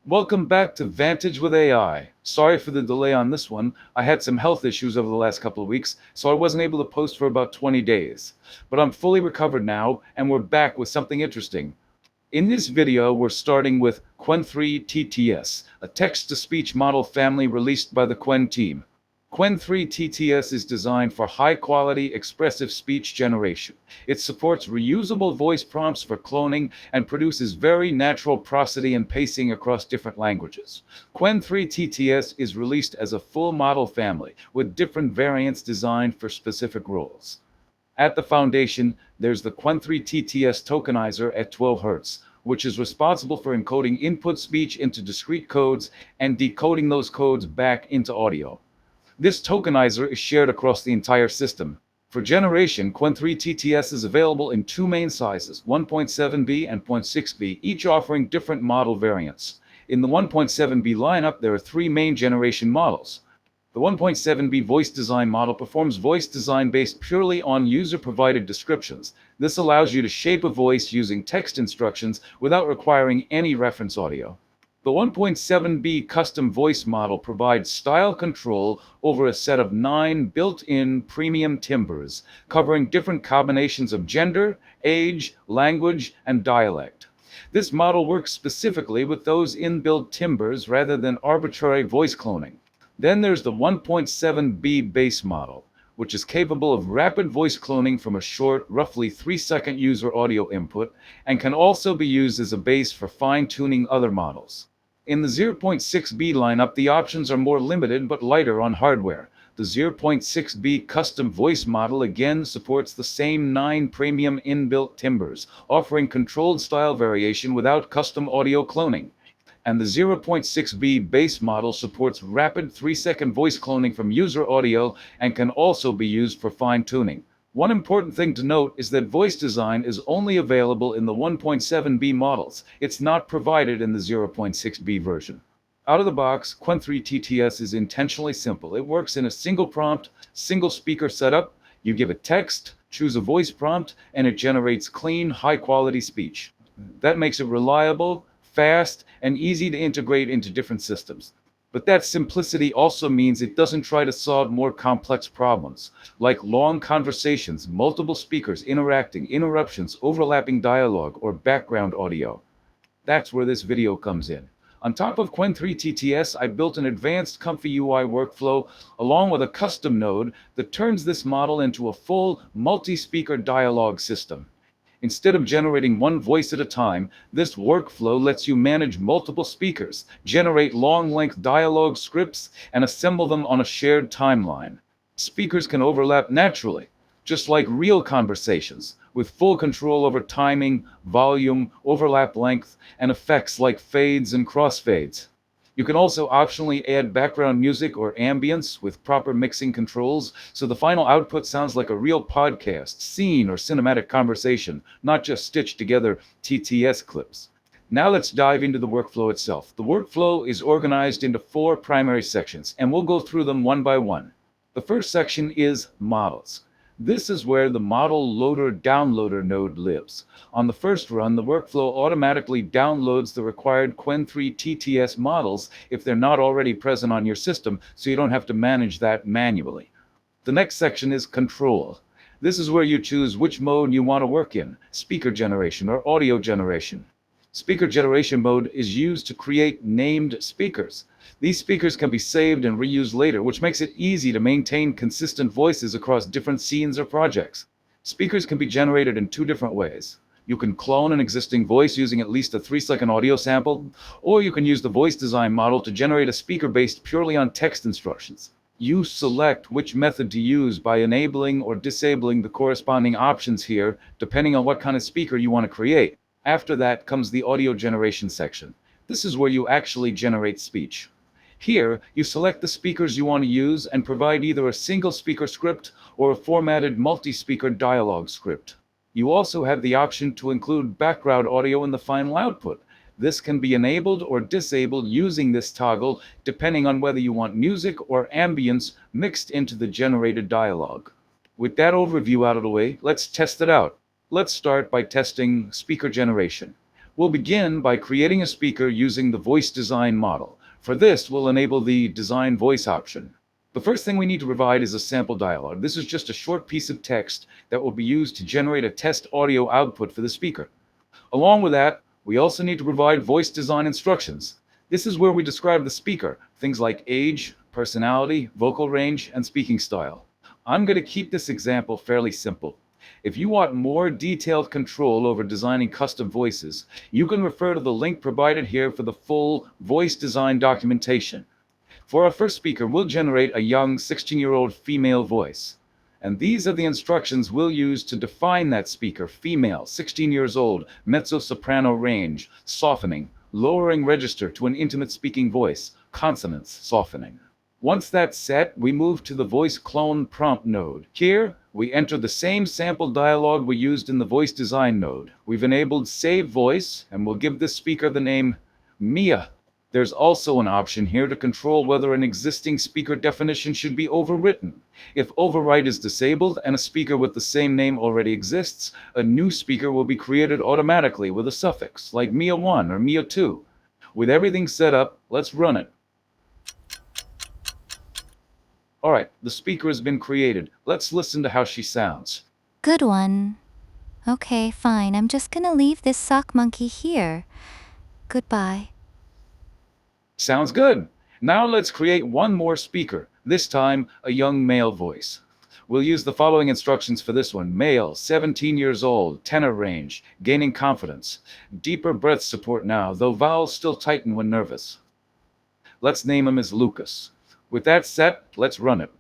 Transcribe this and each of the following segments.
Welcome back to Vantage with AI. Sorry for the delay on this one. I had some health issues over the last couple of weeks, so I wasn't able to post for about 20 days. But I'm fully recovered now, and we're back with something interesting. In this video, we're starting with Qwen3 TTS, a text-to-speech model family released by the Qwen team. Qwen3 TTS is designed for high-quality, expressive speech generation. It supports reusable voice prompts for cloning and produces very natural prosody and pacing across different languages. Qwen3 TTS is released as a full model family, with different variants designed for specific roles. At the foundation, there's the Qwen3 TTS tokenizer at 12 Hz, which is responsible for encoding input speech into discrete codes and decoding those codes back into audio. This tokenizer is shared across the entire system. For generation, Qwen3 TTS is available in two main sizes, 1.7B and 0.6B, each offering different model variants. In the 1.7B lineup, there are three main generation models. The 1.7B VoiceDesign model performs voice design based purely on user-provided descriptions. This allows you to shape a voice using text instructions without requiring any reference audio. The 1.7B CustomVoice model provides style control over a set of 9 built-in premium timbres, covering different combinations of gender, age, language, and dialect. This model works specifically with those inbuilt timbres rather than arbitrary voice cloning. Then there's the 1.7B base model, which is capable of rapid voice cloning from a short, roughly 3-second user audio input, and can also be used as a base for fine-tuning other models. In the 0.6B lineup, the options are more limited but lighter on hardware. The 0.6B CustomVoice model again supports the same 9 premium inbuilt timbres, offering controlled style variation without custom audio cloning. And the 0.6B base model supports rapid 3-second voice cloning from user audio and can also be used for fine-tuning. One important thing to note is that voice design is only available in the 1.7B models. It's not provided in the 0.6B version. Out of the box, Qwen3 TTS is intentionally simple. It works in a single prompt, single speaker setup. You give it text, choose a voice prompt, and it generates clean, high-quality speech. That makes it reliable, fast, and easy to integrate into different systems. But that simplicity also means it doesn't try to solve more complex problems, like long conversations, multiple speakers interacting, interruptions, overlapping dialogue, or background audio. That's where this video comes in. On top of Qwen3 TTS, I built an advanced ComfyUI workflow along with a custom node that turns this model into a full multi-speaker dialogue system. Instead of generating one voice at a time, this workflow lets you manage multiple speakers, generate long-length dialogue scripts, and assemble them on a shared timeline. Speakers can overlap naturally, just like real conversations, with full control over timing, volume, overlap length, and effects like fades and crossfades. You can also optionally add background music or ambience with proper mixing controls, so the final output sounds like a real podcast, scene, or cinematic conversation, not just stitched together TTS clips. Now let's dive into the workflow itself. The workflow is organized into 4 primary sections, and we'll go through them one by one. The first section is models. This is where the model loader downloader node lives. On the first run, the workflow automatically downloads the required Qwen3 TTS models if they're not already present on your system, so you don't have to manage that manually. The next section is control. This is where you choose which mode you want to work in, speaker generation or audio generation. Speaker generation mode is used to create named speakers. These speakers can be saved and reused later, which makes it easy to maintain consistent voices across different scenes or projects. Speakers can be generated in 2 different ways. You can clone an existing voice using at least a 3-second audio sample, or you can use the VoiceDesign model to generate a speaker based purely on text instructions. You select which method to use by enabling or disabling the corresponding options here, depending on what kind of speaker you want to create. After that comes the audio generation section. This is where you actually generate speech. Here, you select the speakers you want to use and provide either a single speaker script or a formatted multi-speaker dialogue script. You also have the option to include background audio in the final output. This can be enabled or disabled using this toggle depending on whether you want music or ambience mixed into the generated dialogue. With that overview out of the way, let's test it out. Let's start by testing speaker generation. We'll begin by creating a speaker using the VoiceDesign model. For this, we'll enable the Design Voice option. The first thing we need to provide is a sample dialog. This is just a short piece of text that will be used to generate a test audio output for the speaker. Along with that, we also need to provide voice design instructions. This is where we describe the speaker, things like age, personality, vocal range, and speaking style. I'm going to keep this example fairly simple. If you want more detailed control over designing custom voices, you can refer to the link provided here for the full voice design documentation. For our first speaker, we'll generate a young 16-year-old female voice. And these are the instructions we'll use to define that speaker: female, 16 years old, mezzo-soprano range, softening, lowering register to an intimate speaking voice, consonants, softening. Once that's set, we move to the voice clone prompt node. Here, we enter the same sample dialog we used in the voice design node. We've enabled save voice, and we'll give this speaker the name Mia. There's also an option here to control whether an existing speaker definition should be overwritten. If overwrite is disabled and a speaker with the same name already exists, a new speaker will be created automatically with a suffix, like Mia1 or Mia2. With everything set up, let's run it. Alright, the speaker has been created. Let's listen to how she sounds. Good one. Okay, fine. I'm just gonna leave this sock monkey here. Goodbye. Sounds good. Now let's create one more speaker, this time a young male voice. We'll use the following instructions for this one. Male, 17 years old, tenor range, gaining confidence. Deeper breath support now, though vowels still tighten when nervous. Let's name him as Lucas. With that set, let's run it.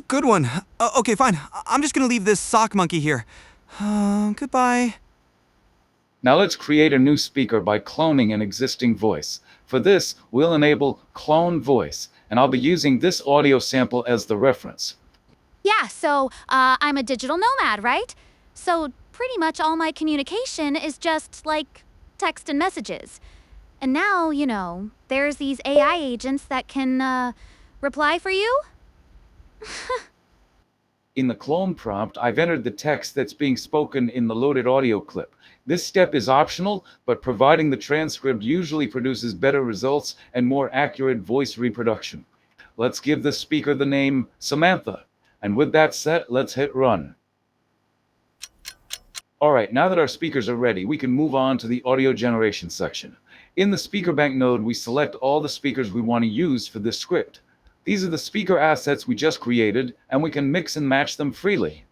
Good one. Okay, fine. I'm just gonna leave this sock monkey here. Goodbye. Now let's create a new speaker by cloning an existing voice. For this, we'll enable Clone Voice, and I'll be using this audio sample as the reference. Yeah, so I'm a digital nomad, right? So pretty much all my communication is just like text and messages. And now, there's these AI agents that can reply for you. In the clone prompt, I've entered the text that's being spoken in the loaded audio clip. This step is optional, but providing the transcript usually produces better results and more accurate voice reproduction. Let's give the speaker the name Samantha. And with that set, let's hit run. Alright, now that our speakers are ready, we can move on to the audio generation section. In the speaker bank node, we select all the speakers we want to use for this script. These are the speaker assets we just created, and we can mix and match them freely.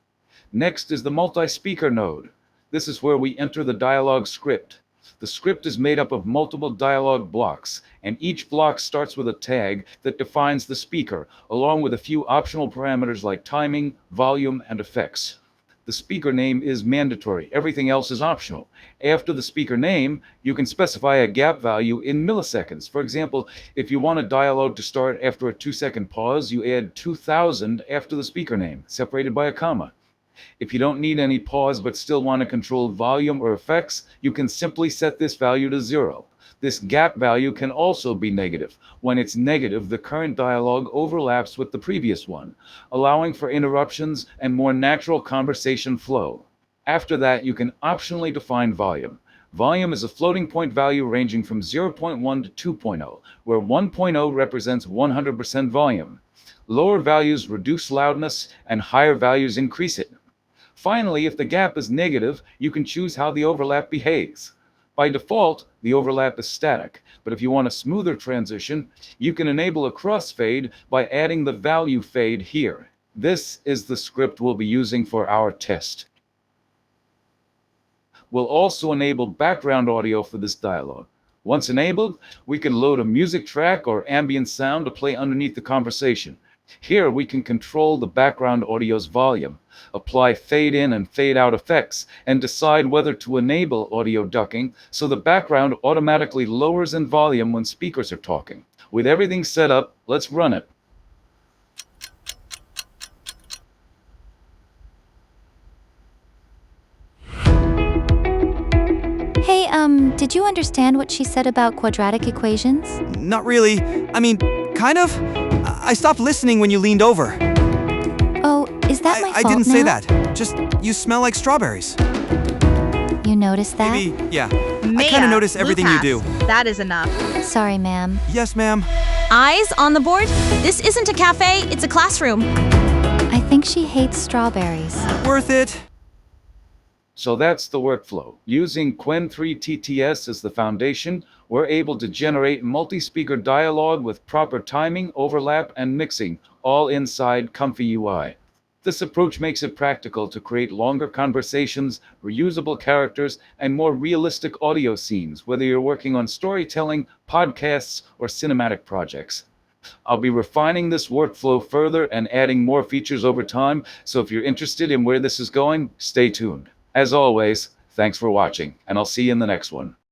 Next is the multi-speaker node. This is where we enter the dialogue script. The script is made up of multiple dialogue blocks, and each block starts with a tag that defines the speaker, along with a few optional parameters like timing, volume, and effects. The speaker name is mandatory. Everything else is optional. After the speaker name, you can specify a gap value in milliseconds. For example, if you want a dialogue to start after a 2-second pause, you add 2000 after the speaker name, separated by a comma. If you don't need any pause but still want to control volume or effects, you can simply set this value to 0. This gap value can also be negative. When it's negative, the current dialogue overlaps with the previous one, allowing for interruptions and more natural conversation flow. After that, you can optionally define volume. Volume is a floating point value ranging from 0.1 to 2.0, where 1.0 represents 100% volume. Lower values reduce loudness, and higher values increase it. Finally, if the gap is negative, you can choose how the overlap behaves. By default, the overlap is static, but if you want a smoother transition, you can enable a crossfade by adding the value fade here. This is the script we'll be using for our test. We'll also enable background audio for this dialogue. Once enabled, we can load a music track or ambient sound to play underneath the conversation. Here we can control the background audio's volume, apply fade in and fade out effects, and decide whether to enable audio ducking so the background automatically lowers in volume when speakers are talking. With everything set up, let's run it. Hey, did you understand what she said about quadratic equations? Not really. I mean, kind of. I stopped listening when you leaned over. Oh, is that my I fault didn't say now? that. Just, you smell like strawberries. You noticed that? Maybe, yeah. I Maya, kind of notice everything you do. Lucas, that is enough. Sorry, ma'am. Yes, ma'am. Eyes on the board? This isn't a cafe, it's a classroom. I think she hates strawberries. Worth it. So that's the workflow. Using Qwen3 TTS as the foundation, we're able to generate multi-speaker dialogue with proper timing, overlap, and mixing, all inside ComfyUI. This approach makes it practical to create longer conversations, reusable characters, and more realistic audio scenes, whether you're working on storytelling, podcasts, or cinematic projects. I'll be refining this workflow further and adding more features over time, so if you're interested in where this is going, stay tuned. As always, thanks for watching, and I'll see you in the next one.